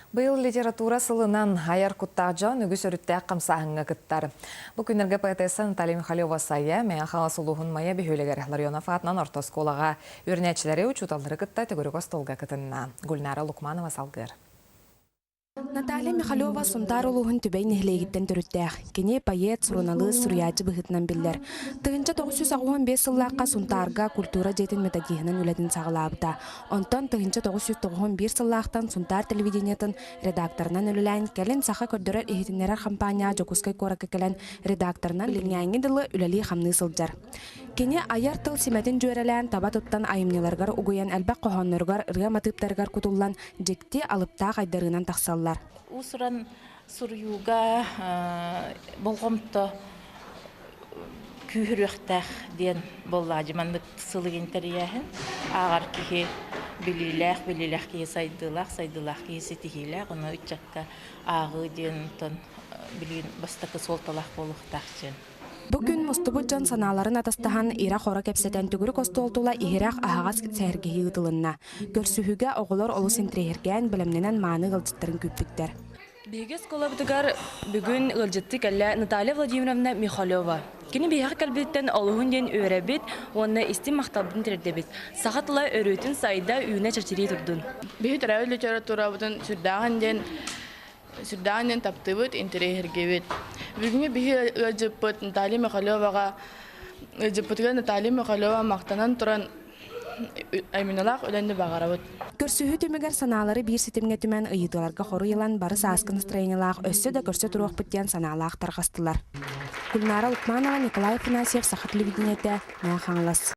Быйыл литература сылынан аяр куттағжа нүгіс өрітті қамсағыңа кыттар. Бұл күнерге поэтесса Наталья Михалева сайя, мен қаласы ұлығын мая бейхөлегер Ларионов атынан ортосколаға өрнәтшілері учуталдыры кытта төгірік остолға кытынна. Гүлнара Лукманова салгыр. Наталья Михалева сунтар улуғын түбей нехлегіттен түріттәқ. Кене поэт, суруналы, суриячы бұғытынан білдер. Тығынча 995 сыллаққа сунтарға культура жетін методихынан үлетін сағылабыда. Онтан тығынча 991 сыллақтан сунтар телевидениетін редакторынан үлілән кәлін сақа көрдірер ехетінерер компания жокускай коракы кәлін редакторынан линяңы дылы үләлі қамны сылджар. Кене аяр тыл симәтін жөрелән таба тұттан айымнеларғар угуян әлбәк қоғаннырғар ырға матыптарғар күтуллан жекте алыпта қайдарынан тақсаллар. Усуран сурюга болғымты күйіріқтәқ ден боллады. Мандық сылығын тәрияхын ағар кеге біліләқ кеге сайдылақ кеге сетігіләқ. Оны үтчаққа ағы ден білген бастақы солталақ болуқтақ жен. Бүгін мұстыбыджан саналарын атастахан ира қора кепсетен түгірі костолтула ихирақ ағағас сәргеhi ұтылынна. Көрсүхіге оғылар олы сентрейерген білімненен маны ғылжыттарын көппіктер. Бейгес колабытыгар бүгін ғылжытты кәлі Наталья Владимировна Михалева. Кені бейхақ кәлбеттен олығын ден өрәбет, оны істен мақтабын тәрдебет. Сақатыла өрөтін сайда үйіне чачырей тұрдын. Бейхі тұрауы литература бұдын сүрдаған ден таптыбыт, интерейергебет. Бүгінгі бейхі ғылжыппыт Наталья Михалеваға ғылжыппытыға Наталья Михалева мақтанан тұран айминалақ өләнді бағарабыт. Көрсүхі төмегер саналары бір сетімге түмен ұйыдыларға қору елан барыс асқын строениялақ өссі да көрсі тұруқ бүттен саналақ тарғастылар. Гүлнара Лукманова, Николай Афанасьев, Сахат телевидениеті, Маяханлас.